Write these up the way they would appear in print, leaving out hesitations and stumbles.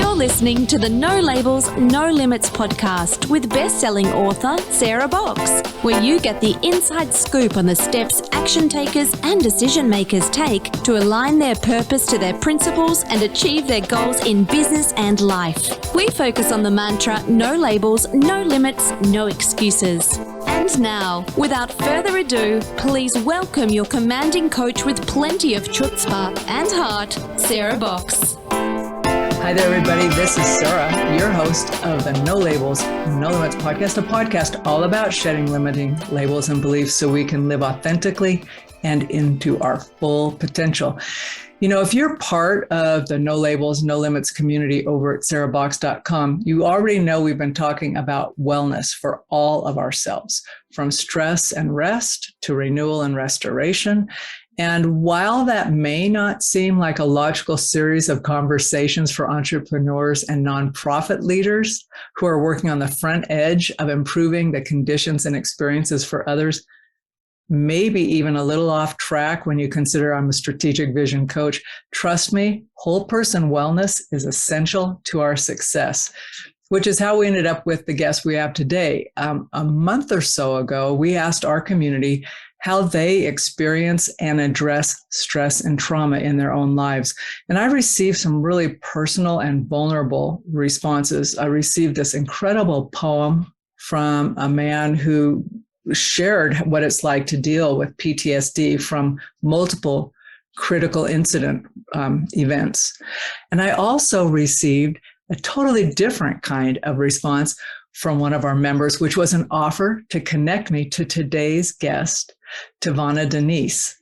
You're listening to the No Labels, No Limits podcast with best-selling author Sarah Box, where you get the inside scoop on the steps action takers and decision makers take to align their purpose to their principles and achieve their goals in business and life. We focus on the mantra, no labels, no limits, no excuses. And now, without further ado, please welcome your commanding coach with plenty of chutzpah and heart, Sarah Box. Hi there, everybody. This is Sarah, your host of the No Labels, No Limits podcast, a podcast all about shedding limiting labels and beliefs so we can live authentically and into our full potential. You know, if you're part of the No Labels, No Limits community over at sarahbox.com, you already know we've been talking about wellness for all of ourselves, from stress and rest to renewal and restoration. And while that may not seem like a logical series of conversations for entrepreneurs and nonprofit leaders who are working on the front edge of improving the conditions and experiences for others, maybe even a little off track when you consider I'm a strategic vision coach, trust me, whole person wellness is essential to our success, which is how we ended up with the guest we have today. A month or so ago, we asked our community how they experience and address stress and trauma in their own lives. And I received some really personal and vulnerable responses. I received this incredible poem from a man who shared what it's like to deal with PTSD from multiple critical incident events. And I also received a totally different kind of response from one of our members, which was an offer to connect me to today's guest, TaVona Denise.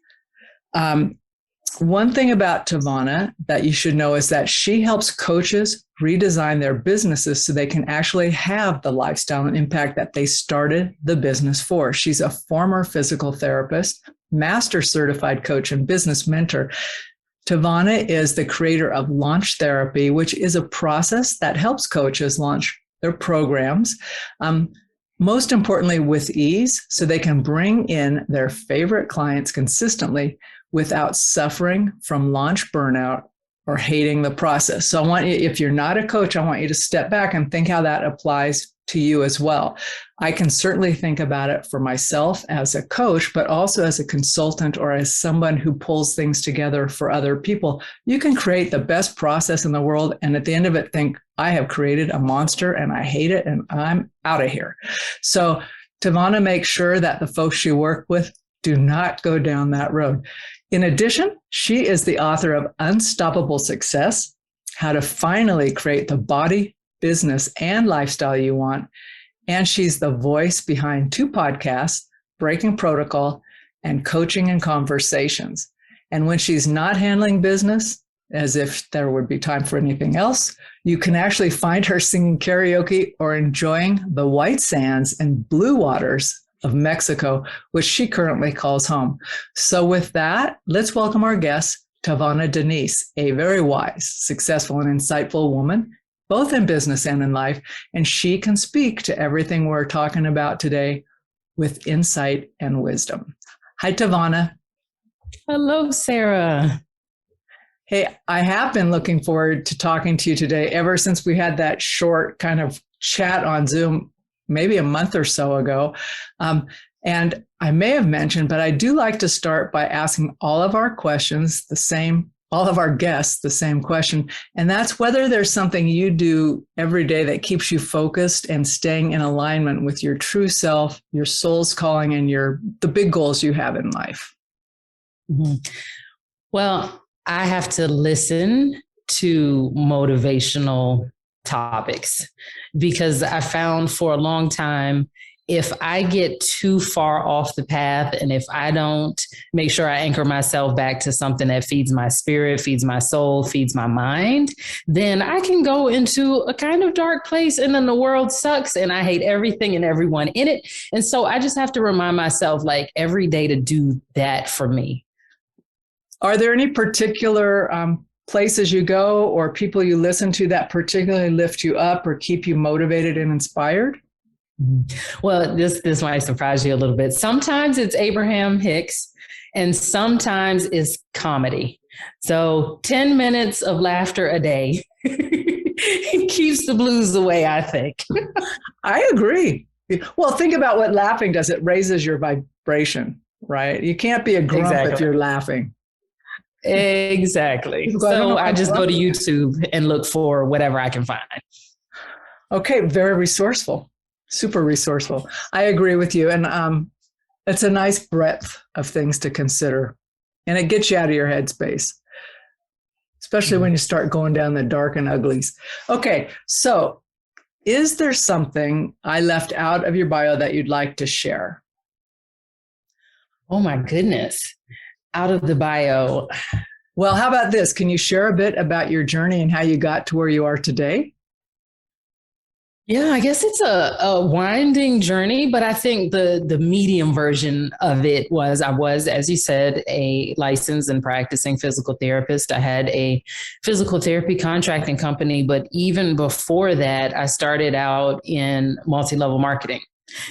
One thing about TaVona that you should know is that she helps coaches redesign their businesses so they can actually have the lifestyle and impact that they started the business for. She's a former physical therapist, master certified coach, and business mentor. TaVona is the creator of Launch Therapy, which is a process that helps coaches launch their programs, most importantly with ease, so they can bring in their favorite clients consistently without suffering from launch burnout or hating the process. So I want you, if you're not a coach, I want you to step back and think how that applies to you as well. I can certainly think about it for myself as a coach, but also as a consultant or as someone who pulls things together for other people. You can create the best process in the world, and at the end of it, think, I have created a monster and I hate it and I'm out of here. So TaVona makes sure that the folks you work with do not go down that road. In addition, she is the author of Unstoppable Success, How to Finally Create the Body, Business, and Lifestyle You Want. And she's the voice behind 2 podcasts, Breaking Protocol and Coaching and Conversations. And when she's not handling business, as if there would be time for anything else, you can actually find her singing karaoke or enjoying the white sands and blue waters of Mexico, which she currently calls home. So with that, let's welcome our guest, TaVona Denise, a very wise, successful, and insightful woman, both in business and in life, and she can speak to everything we're talking about today with insight and wisdom. Hi, TaVona. Hello, Sarah. Hey, I have been looking forward to talking to you today ever since we had that short kind of chat on Zoom maybe a month or so ago. And I may have mentioned, but I do like to start by asking all of our questions all of our guests the same question. And that's whether there's something you do every day that keeps you focused and staying in alignment with your true self, your soul's calling, and the big goals you have in life. Mm-hmm. Well, I have to listen to motivational topics because I found for a long time, if I get too far off the path and if I don't make sure I anchor myself back to something that feeds my spirit, feeds my soul, feeds my mind, then I can go into a kind of dark place and then the world sucks and I hate everything and everyone in it. And so I just have to remind myself like every day to do that for me. Are there any particular places you go or people you listen to that particularly lift you up or keep you motivated and inspired? Well, this might surprise you a little bit. Sometimes it's Abraham Hicks and sometimes it's comedy. So 10 minutes of laughter a day It keeps the blues away, I think. I agree. Well, think about what laughing does. It raises your vibration, right? You can't be a grump if you're laughing. Exactly. So I just go to YouTube and look for whatever I can find. Okay, very resourceful, super resourceful. I agree with you. And it's a nice breadth of things to consider. And it gets you out of your headspace, especially when you start going down the dark and uglies. Okay, so is there something I left out of your bio that you'd like to share? Oh my goodness. Out of the bio. Well, how about this? Can you share a bit about your journey and how you got to where you are today? Yeah, I guess it's a winding journey, but I think the medium version of it was I was, as you said, a licensed and practicing physical therapist. I had a physical therapy contracting company, but even before that, I started out in multi-level marketing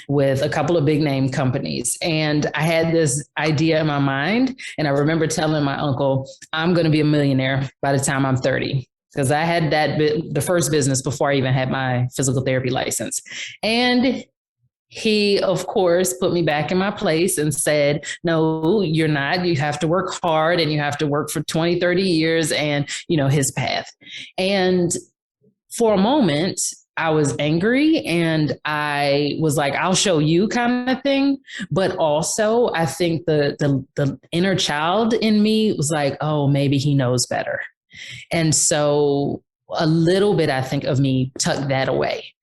with a couple of big name companies. And I had this idea in my mind. And I remember telling my uncle, I'm going to be a millionaire by the time I'm 30. Because I had the first business before I even had my physical therapy license. And he, of course, put me back in my place and said, no, you're not. You have to work hard and you have to work for 20, 30 years and, his path. And for a moment, I was angry and I was like, I'll show you kind of thing. But also, I think the inner child in me was like, oh, maybe he knows better. And so a little bit, I think, of me tucked that away.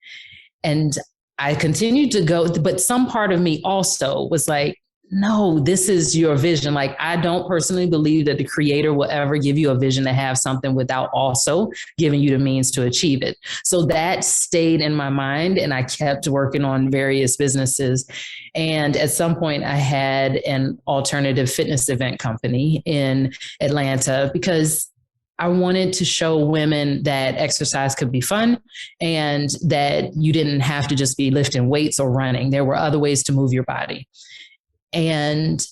And I continued to go, but some part of me also was like, no, this is your vision. Like, I don't personally believe that the creator will ever give you a vision to have something without also giving you the means to achieve it. So that stayed in my mind and I kept working on various businesses. And at some point I had an alternative fitness event company in Atlanta because I wanted to show women that exercise could be fun and that you didn't have to just be lifting weights or running. There were other ways to move your body. And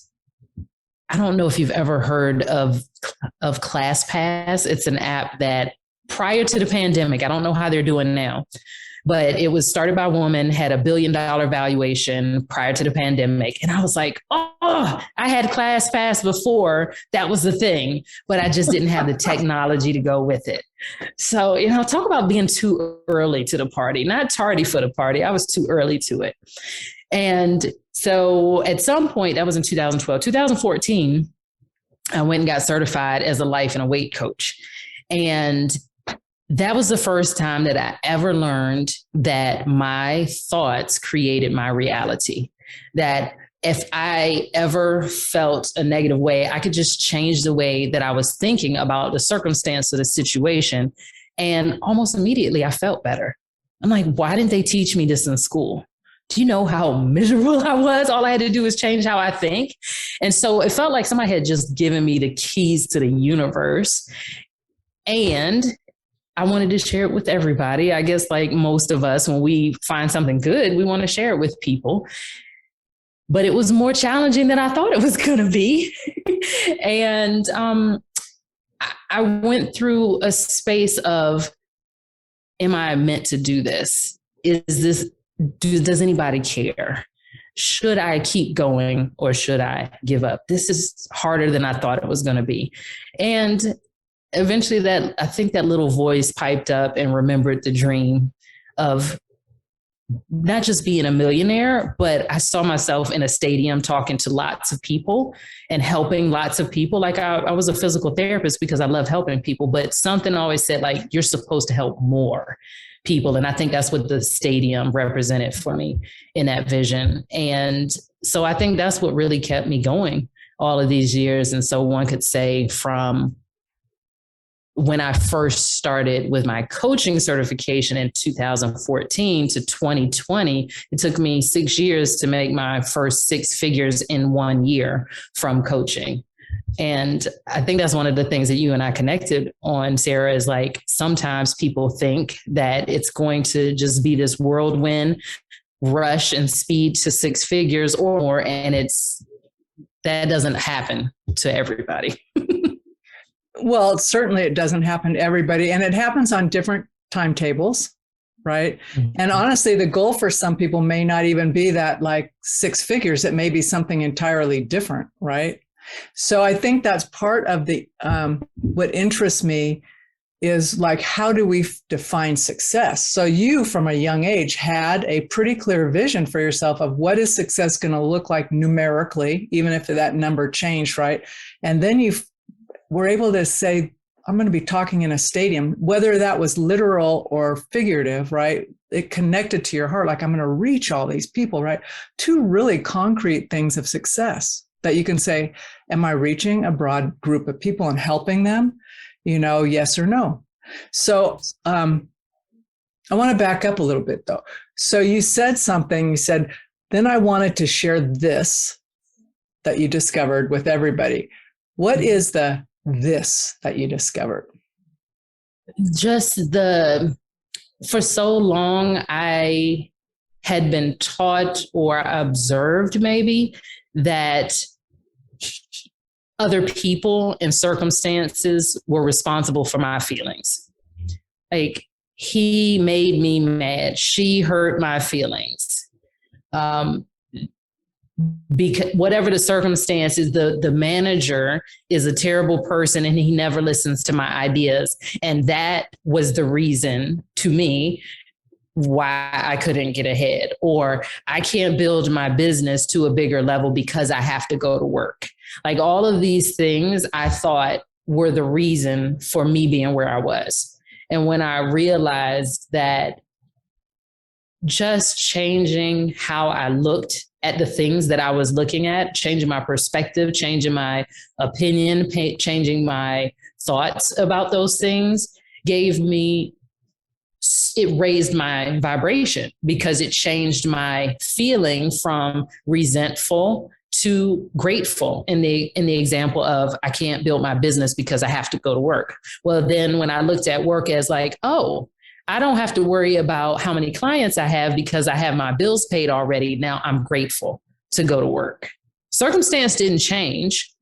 I don't know if you've ever heard of ClassPass. It's an app that prior to the pandemic, I don't know how they're doing now, but it was started by a woman, had $1 billion valuation prior to the pandemic. And I was like, oh, I had ClassPass before. That was the thing, but I just didn't have the technology to go with it. So, talk about being too early to the party, not tardy for the party. I was too early to it. And so at some point, that was in 2012, 2014, I went and got certified as a life and a weight coach. And that was the first time that I ever learned that my thoughts created my reality. That if I ever felt a negative way, I could just change the way that I was thinking about the circumstance of the situation. And almost immediately I felt better. I'm like, why didn't they teach me this in school? Do you know how miserable I was? All I had to do was change how I think. And so it felt like somebody had just given me the keys to the universe. And I wanted to share it with everybody. I guess like most of us, when we find something good, we want to share it with people. But it was more challenging than I thought it was going to be. And I went through a space of, am I meant to do this? Does anybody care? Should I keep going or should I give up? This is harder than I thought it was going to be. And eventually I think that little voice piped up and remembered the dream of not just being a millionaire, but I saw myself in a stadium talking to lots of people and helping lots of people. Like I was a physical therapist because I love helping people, but something always said like, you're supposed to help more people. And I think that's what the stadium represented for me in that vision. And so I think that's what really kept me going all of these years. And so one could say from when I first started with my coaching certification in 2014 to 2020, it took me 6 years to make my first 6 figures in 1 year from coaching. And I think that's one of the things that you and I connected on, Sarah, is like sometimes people think that it's going to just be this whirlwind rush and speed to 6 figures or more. And that doesn't happen to everybody. Well, certainly it doesn't happen to everybody. And it happens on different timetables, right? Mhm. And honestly, the goal for some people may not even be that like 6 figures. It may be something entirely different, right? So I think that's part of the what interests me is like, how do we define success? So you, from a young age, had a pretty clear vision for yourself of what is success going to look like numerically, even if that number changed, right? And then you were able to say, I'm going to be talking in a stadium, whether that was literal or figurative, right? It connected to your heart, like I'm going to reach all these people, right? Two really concrete things of success that you can say, am I reaching a broad group of people and helping them? Yes or no. So I want to back up a little bit though. So you said something, you said, then I wanted to share this that you discovered with everybody. What is this that you discovered? For so long, I had been taught or observed maybe that other people and circumstances were responsible for my feelings. Like, he made me mad. She hurt my feelings. Because whatever the circumstances, the manager is a terrible person and he never listens to my ideas. And that was the reason to me why I couldn't get ahead, or I can't build my business to a bigger level because I have to go to work. Like, all of these things I thought were the reason for me being where I was. And when I realized that just changing how I looked at the things that I was looking at, changing my perspective, changing my opinion, changing my thoughts about those things, it raised my vibration, because it changed my feeling from resentful to grateful in the example of, I can't build my business because I have to go to work. Well, then when I looked at work as like, oh, I don't have to worry about how many clients I have because I have my bills paid already. Now I'm grateful to go to work. Circumstance didn't change.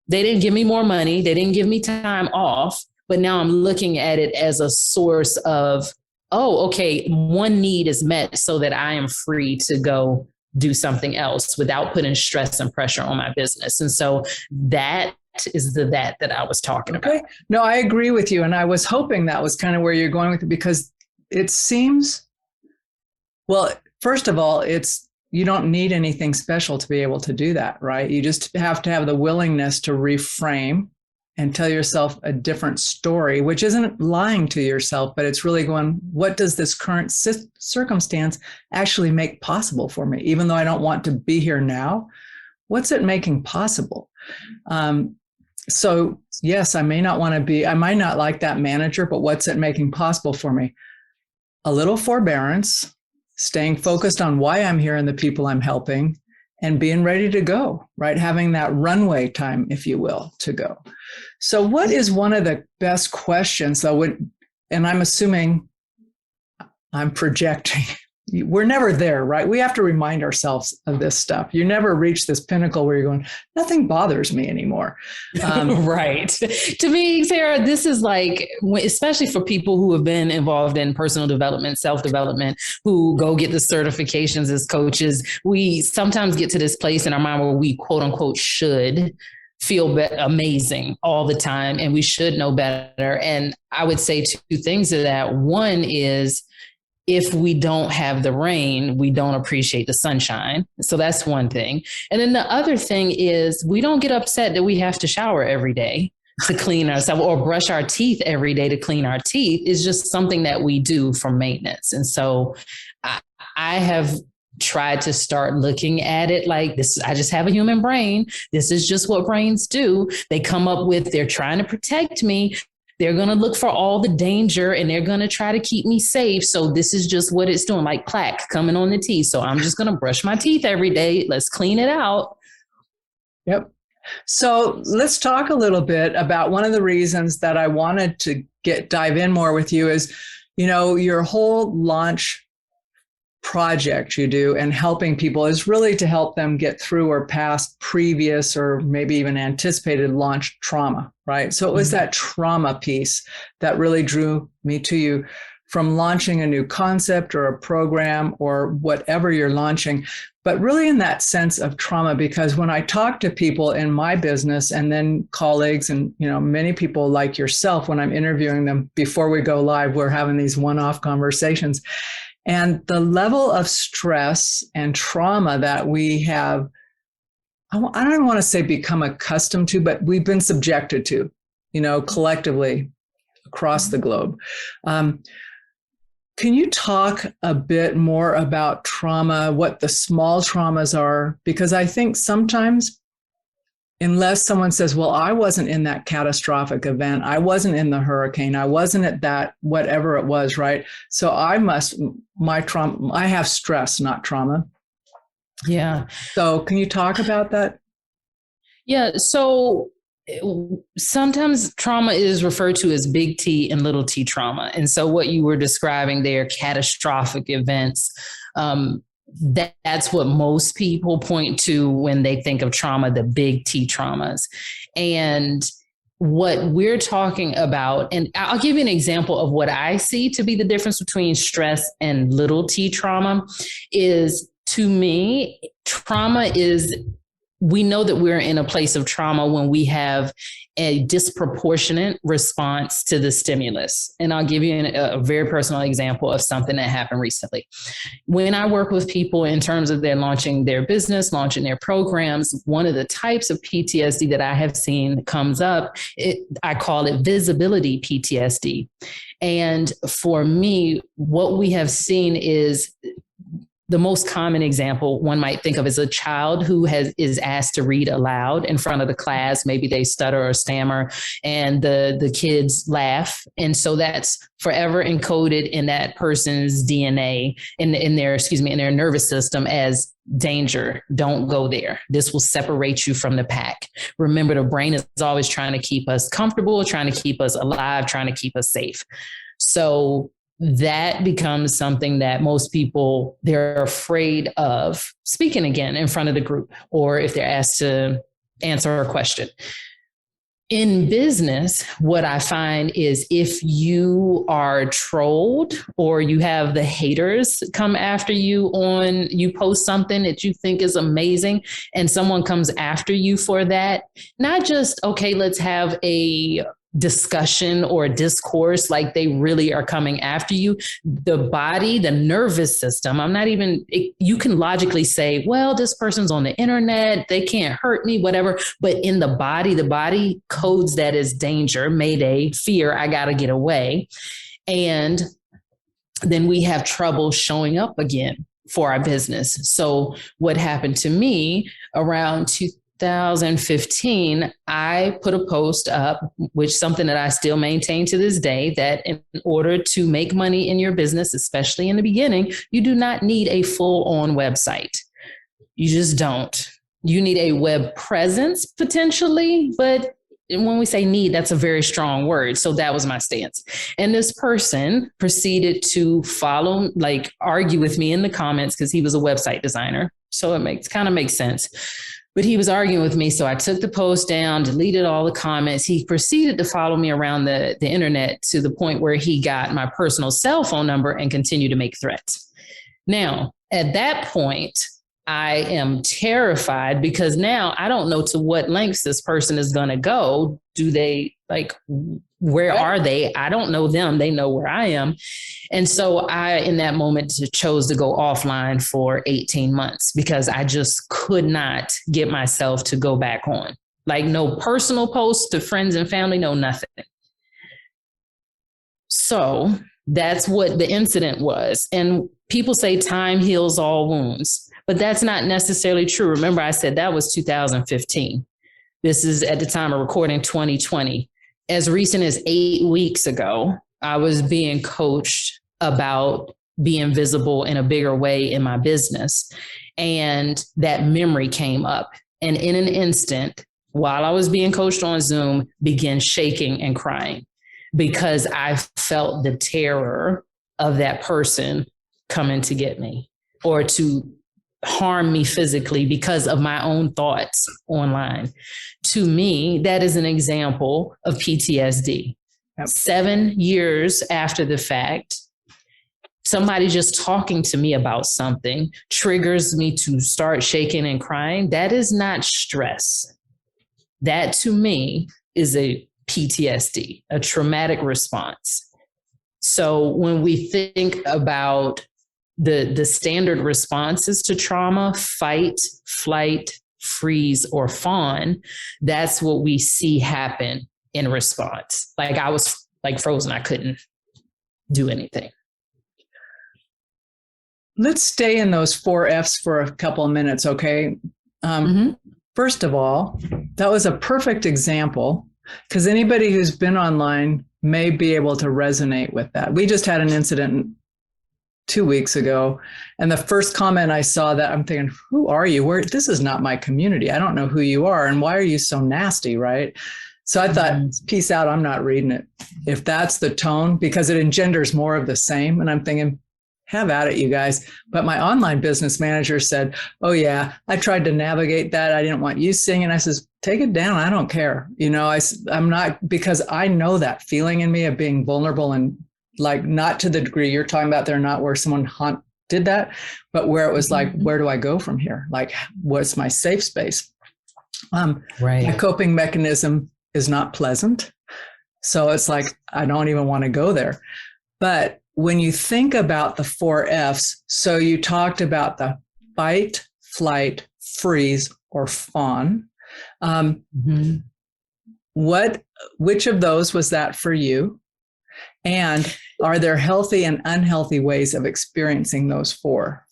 They didn't give me more money. They didn't give me time off. But now I'm looking at it as a source of, oh, okay, one need is met so that I am free to go do something else without putting stress and pressure on my business. And so that is that I was talking about. No, I agree with you. And I was hoping that was kind of where you're going with it, because it seems, well, first of all, you don't need anything special to be able to do that, right? You just have to have the willingness to reframe and tell yourself a different story, which isn't lying to yourself, but it's really going, what does this current circumstance actually make possible for me? Even though I don't want to be here now, what's it making possible? So yes, I might not like that manager, but what's it making possible for me? A little forbearance, staying focused on why I'm here and the people I'm helping, and being ready to go, right? Having that runway time, if you will, to go. So what is one of the best questions though? And I'm assuming I'm projecting. We're never there, right? We have to remind ourselves of this stuff. You never reach this pinnacle where you're going, nothing bothers me anymore. Right. To me, Sarah, this is like, especially for people who have been involved in personal development, self-development, who go get the certifications as coaches. We sometimes get to this place in our mind where we, quote unquote, should feel amazing all the time, and we should know better. And I would say 2 things to that. One is, if we don't have the rain, we don't appreciate the sunshine. So that's one thing. And then the other thing is, we don't get upset that we have to shower every day to clean ourselves, or brush our teeth every day to clean our teeth. It's just something that we do for maintenance. And so I have tried to start looking at it like this. I just have a human brain. This is just what brains do. They're trying to protect me. They're going to look for all the danger, and they're going to try to keep me safe. So this is just what it's doing, like plaque coming on the teeth. So I'm just going to brush my teeth every day. Let's clean it out. Yep. So let's talk a little bit about one of the reasons that I wanted to dive in more with you is, your whole launch project you do and helping people is really to help them get through or past previous or maybe even anticipated launch trauma, right? So it was that trauma piece that really drew me to you from launching a new concept or a program or whatever you're launching, but really in that sense of trauma, because when I talk to people in my business and then colleagues and, many people like yourself, when I'm interviewing them before we go live, we're having these one-off conversations. And the level of stress and trauma that we have, I don't want to say become accustomed to, but we've been subjected to, collectively across the globe. Can you talk a bit more about trauma, what the small traumas are? Because I think sometimes, unless someone says, well, I wasn't in that catastrophic event, I wasn't in the hurricane, I wasn't at that, whatever it was, right? So I have stress, not trauma. Yeah. So can you talk about that? Yeah. So sometimes trauma is referred to as big T and little t trauma. And so what you were describing there, catastrophic events, that's what most people point to when they think of trauma, the big T traumas. And what we're talking about, and I'll give you an example of what I see to be the difference between stress and little t trauma is, to me, trauma is, we know that we're in a place of trauma when we have a disproportionate response to the stimulus. And I'll give you a very personal example of something that happened recently. When I work with people in terms of their launching their business, launching their programs, one of the types of PTSD that I have seen comes up, I call it visibility PTSD. And for me, what we have seen is the most common example one might think of is a child who is asked to read aloud in front of the class. Maybe they stutter or stammer and the kids laugh. And so that's forever encoded in that person's DNA, in their nervous system as danger. Don't go there. This will separate you from the pack. Remember, the brain is always trying to keep us comfortable, trying to keep us alive, trying to keep us safe. So that becomes something that most people, they're afraid of speaking again in front of the group, or if they're asked to answer a question. In business, what I find is if you are trolled or you have the haters come after you you post something that you think is amazing and someone comes after you for that, not just, okay, let's have a discussion or discourse, like they really are coming after you. The body, the nervous system, you can logically say, well, this person's on the internet, they can't hurt me, whatever. But in the body codes that as danger, mayday, fear, I got to get away. And then we have trouble showing up again for our business. So what happened to me around 2015, I put a post up, which something that I still maintain to this day, that in order to make money in your business, especially in the beginning, you do not need a full-on website. You just don't. You need a web presence potentially, but when we say need, that's a very strong word. So that was my stance. And this person proceeded to argue with me in the comments because he was a website designer. So it kind of makes sense. But he was arguing with me. So I took the post down, deleted all the comments. He proceeded to follow me around the internet to the point where he got my personal cell phone number and continued to make threats. Now, at that point, I am terrified because now I don't know to what lengths this person is going to go. Do they where are they? I don't know them. They know where I am. And so I, in that moment, chose to go offline for 18 months because I just could not get myself to go back on. No personal posts to friends and family, no nothing. So that's what the incident was. And people say time heals all wounds, but that's not necessarily true. Remember, I said that was 2015. This is at the time of recording 2020. As recent as 8 weeks ago, I was being coached about being visible in a bigger way in my business. And that memory came up. And in an instant, while I was being coached on Zoom, began shaking and crying because I felt the terror of that person coming to get me. or to harm me physically because of my own thoughts online. To me, that is an example of PTSD. Yep. 7 years after the fact, somebody just talking to me about something triggers me to start shaking and crying. That is not stress. That to me is a PTSD, a traumatic response. So when we think about the standard responses to trauma, fight, flight, freeze, or fawn, that's what we see happen in response. Like I was like frozen. I couldn't do anything. Let's stay in those 4 F's for a couple of minutes, okay? First of all, that was a perfect example because anybody who's been online may be able to resonate with that. We just had an incident 2 weeks ago, and the first comment I saw that I'm thinking, who are you? This is not my community. I don't know who you are, and why are you so nasty, right? So I thought, peace out, I'm not reading it. If that's the tone, because it engenders more of the same, and I'm thinking, have at it, you guys. But my online business manager said, oh yeah, I tried to navigate that. I didn't want you seeing it. I says, take it down. I don't care. You know, I'm not, because I know that feeling in me of being vulnerable and like not to the degree you're talking about there, not where someone did that, but where it was like, where do I go from here? Like, what's my safe space? Right. My coping mechanism is not pleasant. So it's like, I don't even want to go there. But when you think about the 4 F's, so you talked about the fight, flight, freeze, or fawn. Which of those was that for you? And are there healthy and unhealthy ways of experiencing those 4?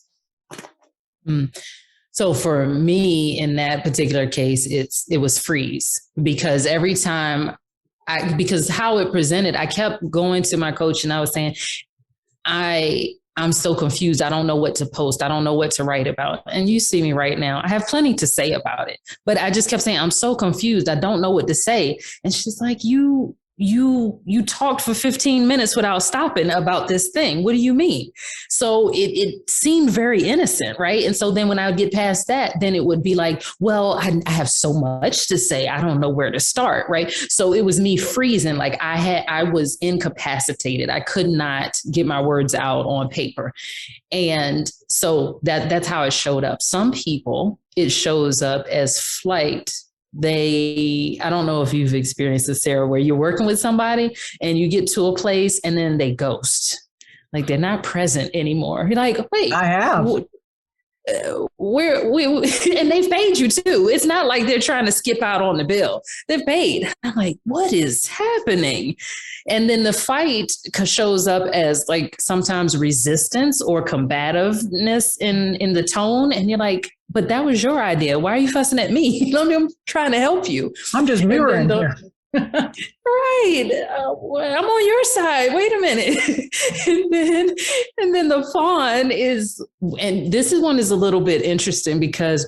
So for me, in that particular case, it was freeze, because every time because how it presented, I kept going to my coach and I was saying, I'm so confused. I don't know what to post. I don't know what to write about. And you see me right now. I have plenty to say about it, but I just kept saying, I'm so confused. I don't know what to say. And she's like, you talked for 15 minutes without stopping about this thing. What do you mean? So it seemed very innocent, right? And so then when I would get past that, then it would be like, well, I have so much to say. I don't know where to start, right? So it was me freezing. Like I was incapacitated. I could not get my words out on paper. And so that's how it showed up. Some people, it shows up as flight. I don't know if you've experienced this, Sarah, where you're working with somebody and you get to a place and then they ghost, like they're not present anymore. You're like, wait, I have. And they've paid you too. It's not like they're trying to skip out on the bill. They're paid. I'm like, what is happening? And then the fight shows up as like sometimes resistance or combativeness in the tone. And you're like, but that was your idea. Why are you fussing at me? I'm trying to help you. I'm just mirroring here. Right. I'm on your side. Wait a minute. and then the fawn is, and this one is a little bit interesting because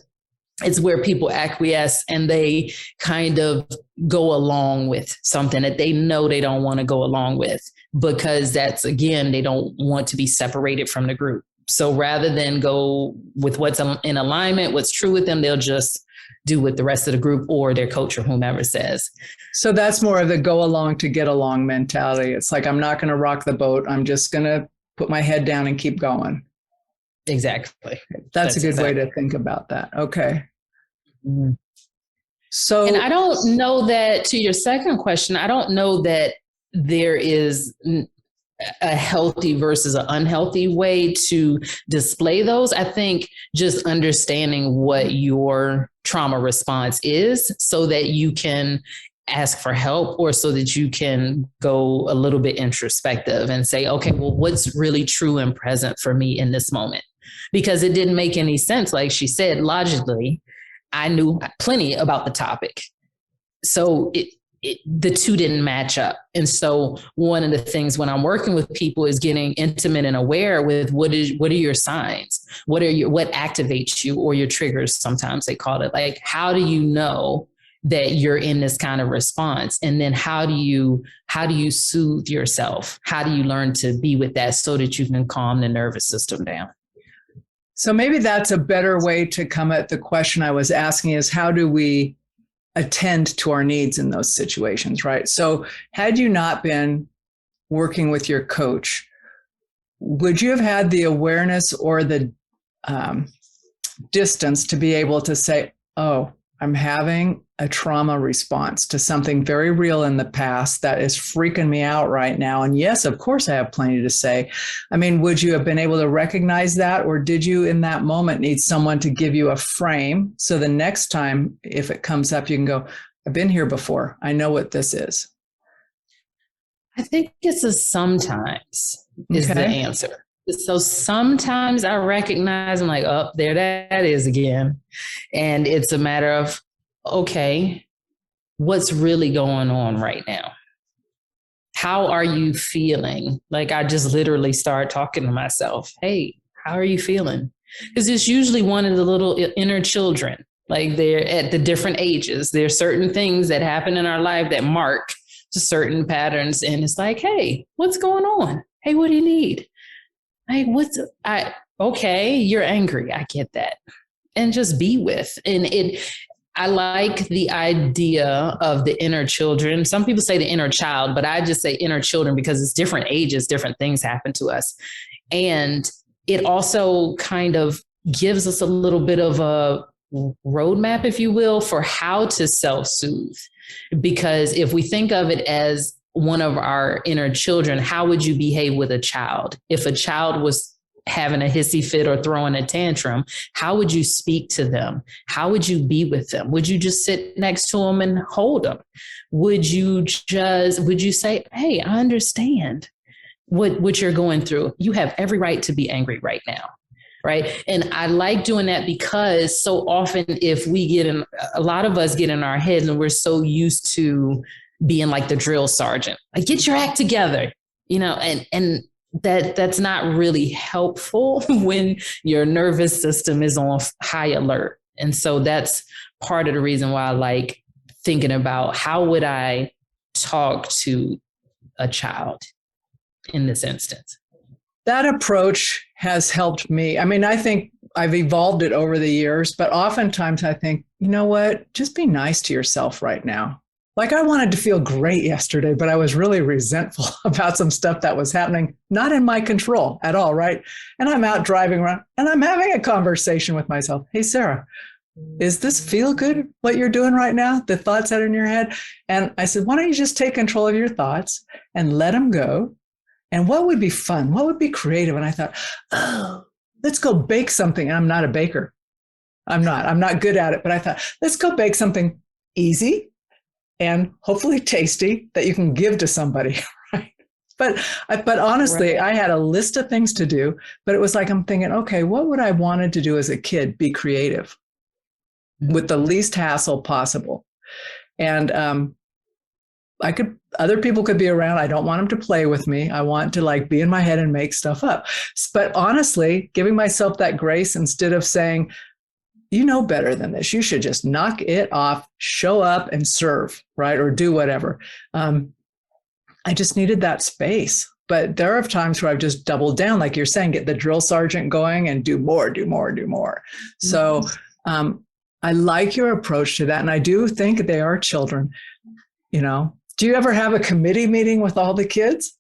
it's where people acquiesce and they kind of go along with something that they know they don't want to go along with, because that's, again, they don't want to be separated from the group. So rather than go with what's in alignment, what's true with them, they'll just do what the rest of the group or their coach or whomever says. So that's more of the go along to get along mentality. It's like, I'm not going to rock the boat. I'm just going to put my head down and keep going. Exactly. That's a good way to think about that. Okay. Mm-hmm. So, and I don't know that, to your second question, I don't know that there is a healthy versus an unhealthy way to display those. I think just understanding what your trauma response is so that you can ask for help, or so that you can go a little bit introspective and say, okay, well, what's really true and present for me in this moment? Because it didn't make any sense. Like she said, logically, I knew plenty about the topic. So the two didn't match up. And so one of the things when I'm working with people is getting intimate and aware with what are your signs? What activates you, or your triggers? Sometimes they call it. Like, how do you know that you're in this kind of response? And then how do you soothe yourself? How do you learn to be with that so that you can calm the nervous system down? So maybe that's a better way to come at the question I was asking is how do we attend to our needs in those situations, right? So had you not been working with your coach, would you have had the awareness or the distance to be able to say, oh, I'm having a trauma response to something very real in the past that is freaking me out right now. And yes, of course, I have plenty to say. I mean, would you have been able to recognize that? Or did you in that moment need someone to give you a frame? So the next time, if it comes up, you can go, I've been here before. I know what this is. I think it's a sometimes is the answer. So sometimes I recognize I'm like, oh, there that is again. And it's a matter of, okay, what's really going on right now? How are you feeling? Like I just literally start talking to myself. Hey, how are you feeling? Because it's usually one of the little inner children, like they're at the different ages. There's certain things that happen in our life that mark certain patterns. And it's like, hey, what's going on? Hey, what do you need? Like, okay, you're angry. I get that. And just be with. And I like the idea of the inner children. Some people say the inner child, but I just say inner children because it's different ages, different things happen to us. And it also kind of gives us a little bit of a roadmap, if you will, for how to self-soothe. Because if we think of it as one of our inner children, how would you behave with a child? If a child was having a hissy fit or throwing a tantrum, how would you speak to them? How would you be with them? Would you just sit next to them and hold them? Would you say, hey, I understand what you're going through. You have every right to be angry right now. Right. And I like doing that because so often if we a lot of us get in our heads and we're so used to being like the drill sergeant, like get your act together, and that's not really helpful when your nervous system is on high alert. And so that's part of the reason why I like thinking about how would I talk to a child in this instance. That approach has helped me. I mean, I think I've evolved it over the years, but oftentimes I think, you know what, just be nice to yourself right now. Like I wanted to feel great yesterday, but I was really resentful about some stuff that was happening, not in my control at all, right? And I'm out driving around and I'm having a conversation with myself. Hey, Sarah, is this feel good, what you're doing right now? The thoughts that are in your head? And I said, why don't you just take control of your thoughts and let them go? And what would be fun? What would be creative? And I thought, oh, let's go bake something. And I'm not a baker. I'm not good at it. But I thought, let's go bake something easy and hopefully tasty that you can give to somebody. Right? But honestly, right. I had a list of things to do, but it was like, I'm thinking, okay, what would I wanted to do as a kid? Be creative with the least hassle possible. And other people could be around. I don't want them to play with me. I want to be in my head and make stuff up. But honestly, giving myself that grace instead of saying, you know better than this. You should just knock it off, show up and serve, right? Or do whatever. I just needed that space. But there are times where I've just doubled down, like you're saying, get the drill sergeant going and do more. So I like your approach to that. And I do think they are children, Do you ever have a committee meeting with all the kids?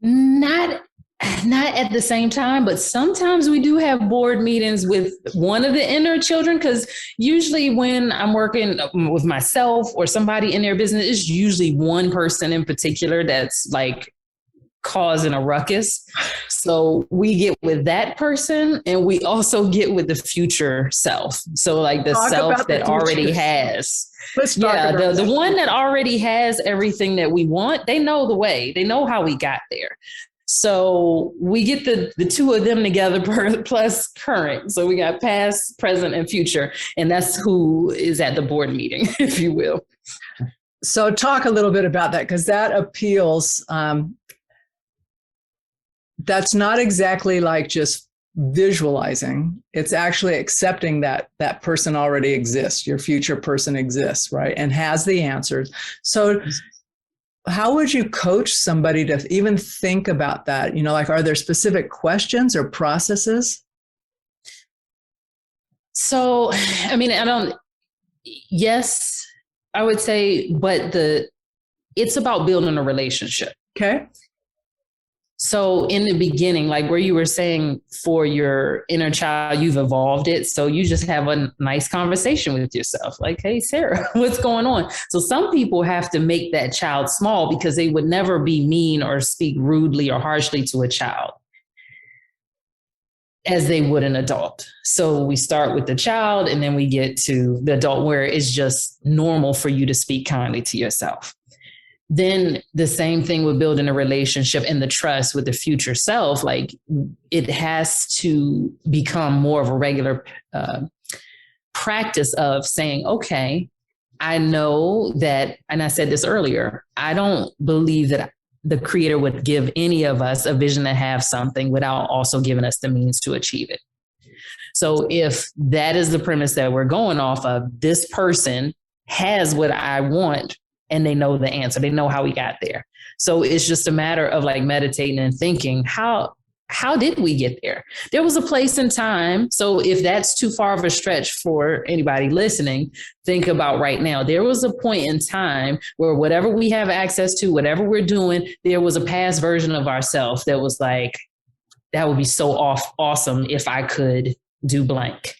Not at the same time, but sometimes we do have board meetings with one of the inner children, because usually when I'm working with myself or somebody in their business, it's usually one person in particular that's like causing a ruckus. So we get with that person and we also get with the future self. So like the self that already has. Let's talk about the one that already has everything that we want. They know the way. They know how we got there. So we get the two of them together plus current. So we got past, present, and future. And that's who is at the board meeting, if you will. So talk a little bit about that, because that appeals. That's not exactly like just visualizing. It's actually accepting that that person already exists. Your future person exists, right? And has the answers. So how would you coach somebody to even think about that? Like, are there specific questions or processes? So, I mean, yes, I would say, but it's about building a relationship. Okay. So in the beginning, like where you were saying for your inner child, you've evolved it. So you just have a nice conversation with yourself. Like, hey, Sarah, what's going on? So some people have to make that child small because they would never be mean or speak rudely or harshly to a child as they would an adult. So we start with the child and then we get to the adult where it's just normal for you to speak kindly to yourself. Then the same thing with building a relationship and the trust with the future self. Like it has to become more of a regular practice of saying, okay, I know that, and I said this earlier, I don't believe that the creator would give any of us a vision to have something without also giving us the means to achieve it. So if that is the premise that we're going off of, this person has what I want, and they know the answer. They know how we got there. So it's just a matter of like meditating and thinking, how did we get there? There was a place in time. So if that's too far of a stretch for anybody listening, think about right now. There was a point in time where whatever we have access to, whatever we're doing, there was a past version of ourselves that was like, that would be so awesome if I could do blank.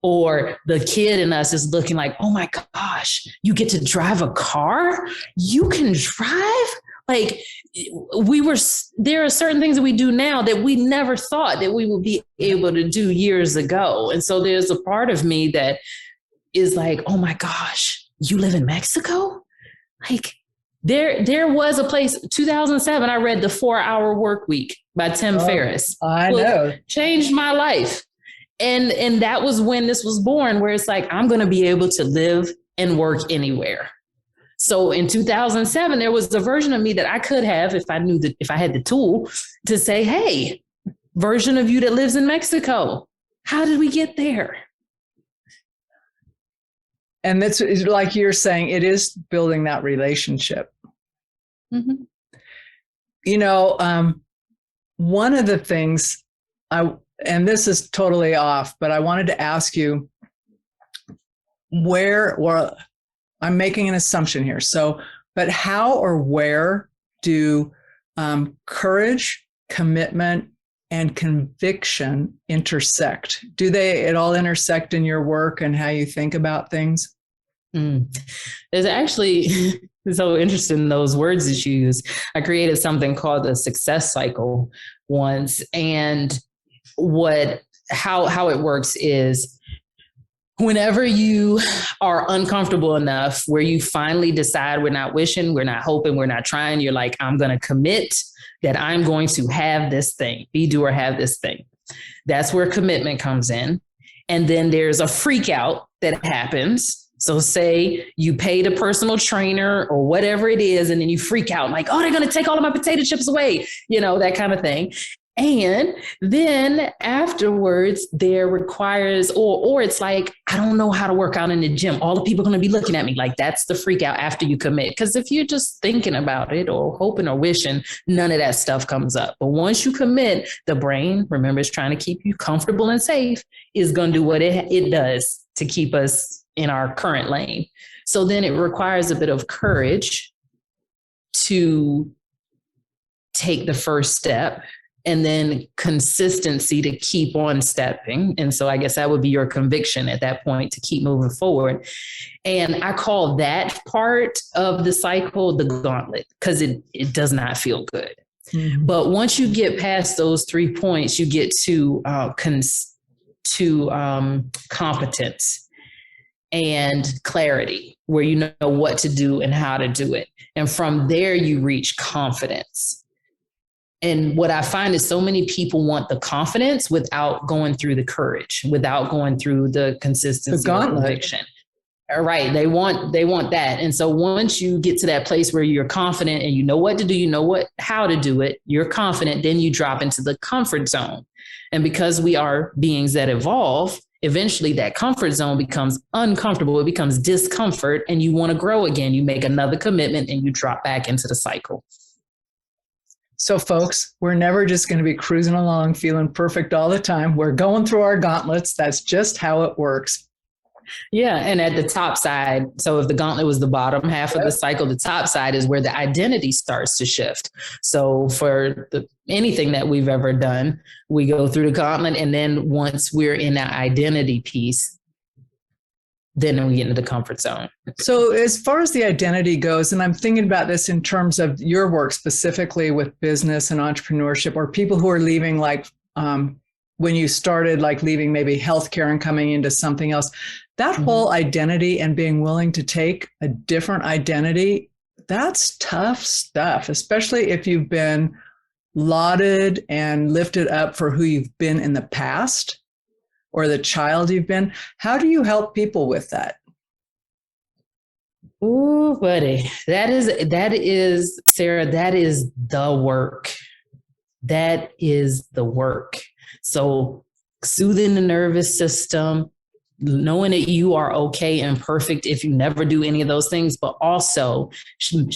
Or the kid in us is looking like, oh my gosh, you get to drive a car? You can drive? Like there are certain things that we do now that we never thought that we would be able to do years ago. And so there's a part of me that is like, oh my gosh, you live in Mexico? Like there was a place, 2007, I read The 4-Hour Work Week by Tim Ferriss. I know. Changed my life. And that was when this was born, where it's like, I'm going to be able to live and work anywhere. So in 2007, there was a version of me that I could have, if I had the tool to say, hey, version of you that lives in Mexico, how did we get there? And that's like you're saying, it is building that relationship. Mm-hmm. One of the things and this is totally off, but I wanted to ask you or I'm making an assumption here. So, but how or where do courage, commitment, and conviction intersect? Do they at all intersect in your work and how you think about things? There's actually so interesting, those words that you use. I created something called the success cycle once, and how it works is whenever you are uncomfortable enough where you finally decide we're not wishing, we're not hoping, we're not trying, you're like, I'm going to commit that I'm going to have this thing, be, do, or have this thing. That's where commitment comes in. And then there's a freak out that happens. So say you paid a personal trainer or whatever it is, and then you freak out like, oh, they're going to take all of my potato chips away, that kind of thing. And then afterwards there requires, or it's like, I don't know how to work out in the gym. All the people are going to be looking at me. Like that's the freak out after you commit. Because if you're just thinking about it or hoping or wishing, none of that stuff comes up. But once you commit, the brain, remember, it's trying to keep you comfortable and safe, is going to do what it does to keep us in our current lane. So then it requires a bit of courage to take the first step, and then consistency to keep on stepping. And so I guess that would be your conviction at that point to keep moving forward. And I call that part of the cycle the gauntlet, because it does not feel good. Mm-hmm. But once you get past those 3 points, you get to competence and clarity, where you know what to do and how to do it. And from there, you reach confidence. And what I find is so many people want the confidence without going through the courage, without going through the consistency and conviction. All right. They want that. And so once you get to that place where you're confident and you know what to do, you know how to do it, you're confident, then you drop into the comfort zone. And because we are beings that evolve, eventually that comfort zone becomes uncomfortable. It becomes discomfort and you want to grow again. You make another commitment and you drop back into the cycle. So folks, we're never just going to be cruising along feeling perfect all the time. We're going through our gauntlets. That's just how it works. Yeah. And at the top side, so if the gauntlet was the bottom half of the cycle, the top side is where the identity starts to shift. So for anything that we've ever done, we go through the gauntlet. And then once we're in that identity piece, then we get into the comfort zone. So as far as the identity goes, and I'm thinking about this in terms of your work specifically with business and entrepreneurship, or people who are leaving, like when you started, like leaving maybe healthcare and coming into something else, that whole identity and being willing to take a different identity, that's tough stuff, especially if you've been lauded and lifted up for who you've been in the past or the child you've been. How do you help people with that? Ooh, buddy, that is, Sarah, that is the work. That is the work. So soothing the nervous system, knowing that you are okay and perfect if you never do any of those things, but also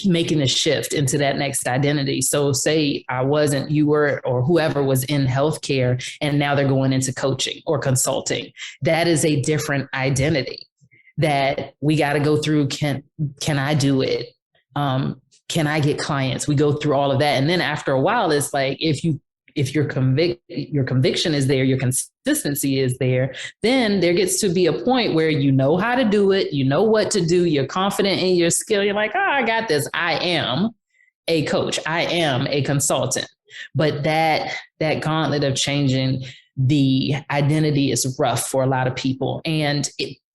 making a shift into that next identity. So say you were, or whoever was in healthcare, and now they're going into coaching or consulting. That is a different identity that we got to go through. Can I do it? Can I get clients? We go through all of that. And then after a while, it's like, if your conviction is there, your consistency is there, then there gets to be a point where you know how to do it, you know what to do, you're confident in your skill. You're like, oh, I got this. I am a coach. I am a consultant. But that gauntlet of changing the identity is rough for a lot of people.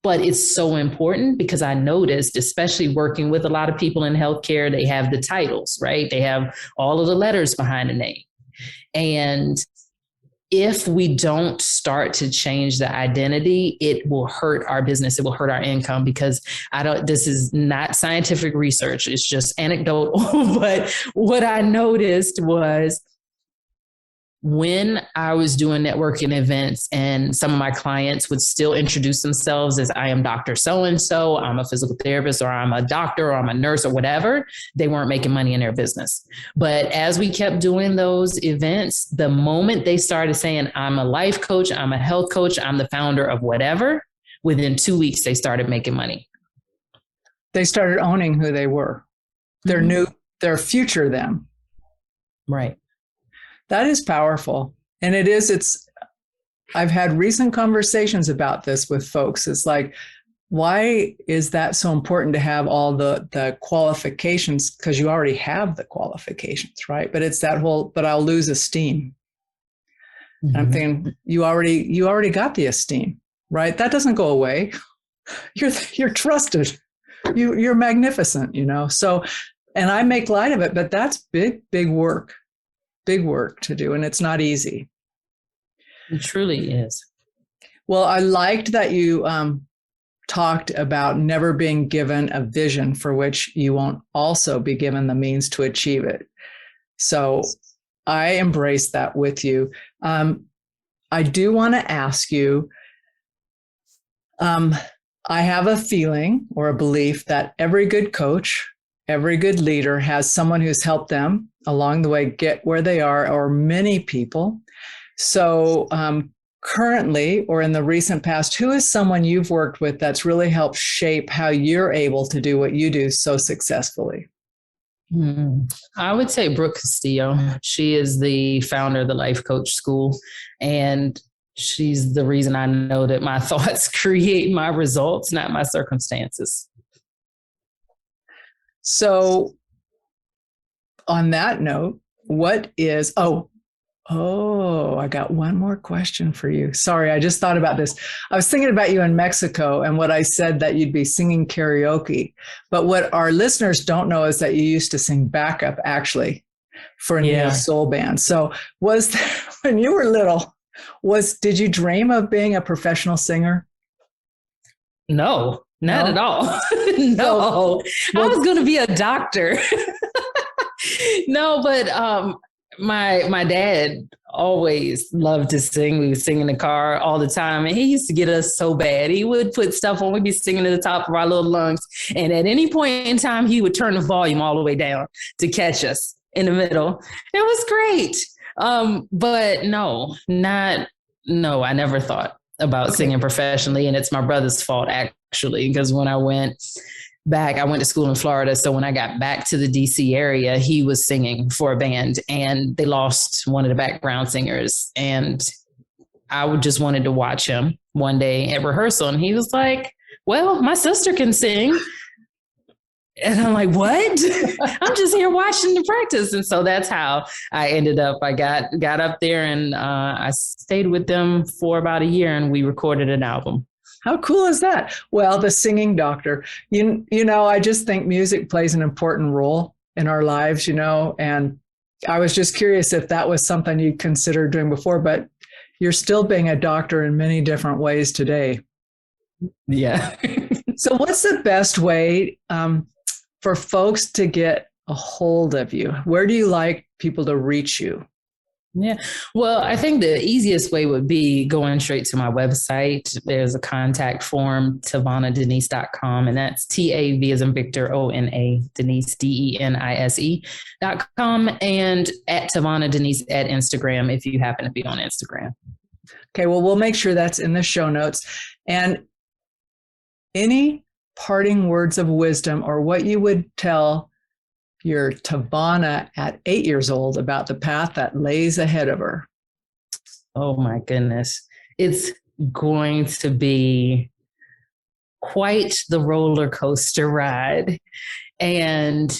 But it's so important, because I noticed, especially working with a lot of people in healthcare, they have the titles, right? They have all of the letters behind the name. And if we don't start to change the identity, it will hurt our business. It will hurt our income, because this is not scientific research. It's just anecdotal. But what I noticed was, when I was doing networking events and some of my clients would still introduce themselves as, I am Dr. So-and-so, I'm a physical therapist, or I'm a doctor, or I'm a nurse, or whatever, they weren't making money in their business. But as we kept doing those events, the moment they started saying, I'm a life coach, I'm a health coach, I'm the founder of whatever, within 2 weeks, they started making money. They started owning who they were, their future them. Right. That is powerful. And I've had recent conversations about this with folks. It's like, why is that so important to have all the qualifications? Because you already have the qualifications, right? But it's that whole, but I'll lose esteem. Mm-hmm. I'm thinking, you already got the esteem, right? That doesn't go away. You're trusted. You're magnificent, So, and I make light of it, but that's big work. Big work to do, and it's not easy. It truly is. Well, I liked that you talked about never being given a vision for which you won't also be given the means to achieve it. So I embrace that with you. I do want to ask you, I have a feeling or a belief that every good coach, every good leader has someone who's helped them along the way get where they are, or many people. So currently, or in the recent past, who is someone you've worked with that's really helped shape how you're able to do what you do so successfully? I would say Brooke Castillo. She is the founder of the Life Coach School, and she's the reason I know that my thoughts create my results, not my circumstances. So on that note, what is, I got one more question for you. Sorry, I just thought about this. I was thinking about you in Mexico and what I said that you'd be singing karaoke. But what our listeners don't know is that you used to sing backup, actually, for a neo soul band. So was there, when you were little, did you dream of being a professional singer? No, not at all. No, I was going to be a doctor. No, but my dad always loved to sing. We would sing in the car all the time. And he used to get us so bad. He would put stuff on. We'd be singing at the top of our little lungs. And at any point in time, he would turn the volume all the way down to catch us in the middle. It was great. But I never thought about singing professionally. And it's my brother's fault, actually, because when I went to school in Florida. So when I got back to the DC area, he was singing for a band and they lost one of the background singers. And I just wanted to watch him one day at rehearsal. And he was like, well, my sister can sing. And I'm like, what? I'm just here watching the practice. And so that's how I ended up. I got up there and I stayed with them for about a year and we recorded an album. How cool is that? Well, the singing doctor, you know, I just think music plays an important role in our lives, you know, and I was just curious if that was something you'd considered doing before, but you're still being a doctor in many different ways today. Yeah. So what's the best way for folks to get a hold of you? Where do you like people to reach you? Yeah. Well, I think the easiest way would be going straight to my website. There's a contact form, TaVonaDenise.com, and that's TAV as in Victor, ONA, Denise, DENISE.com, and at TaVona Denise at Instagram if you happen to be on Instagram. Okay. Well, we'll make sure that's in the show notes. And any parting words of wisdom or what you would tell your TaVona at 8 years old about the path that lays ahead of her? Oh my goodness. It's going to be quite the roller coaster ride. And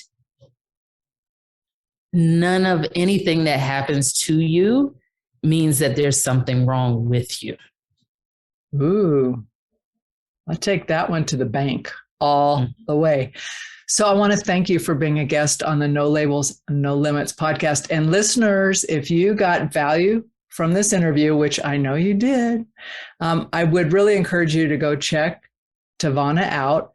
none of anything that happens to you means that there's something wrong with you. Ooh, I'll take that one to the bank all the way. So I want to thank you for being a guest on the No Labels, No Limits podcast. And listeners, if you got value from this interview, which I know you did, I would really encourage you to go check TaVona out.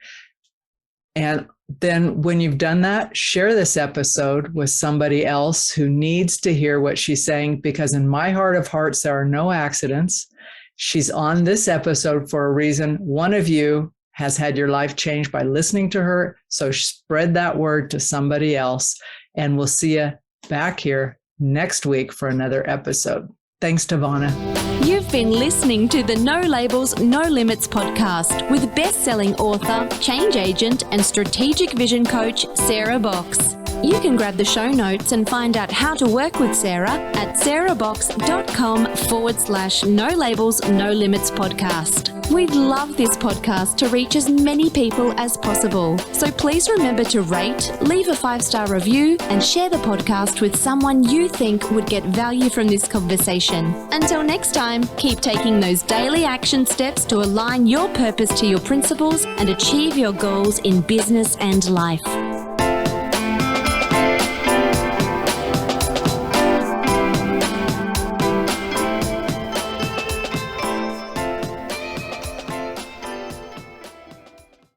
And then when you've done that, share this episode with somebody else who needs to hear what she's saying, because in my heart of hearts, there are no accidents. She's on this episode for a reason. One of you has had your life changed by listening to her. So spread that word to somebody else. And we'll see you back here next week for another episode. Thanks, TaVona. You've been listening to the No Labels, No Limits podcast with best-selling author, change agent, and strategic vision coach, Sarah Box. You can grab the show notes and find out how to work with Sarah at sarahbox.com/No Labels, No Limits podcast. We'd love this podcast to reach as many people as possible. So please remember to rate, leave a 5-star review, and share the podcast with someone you think would get value from this conversation. Until next time, keep taking those daily action steps to align your purpose to your principles and achieve your goals in business and life.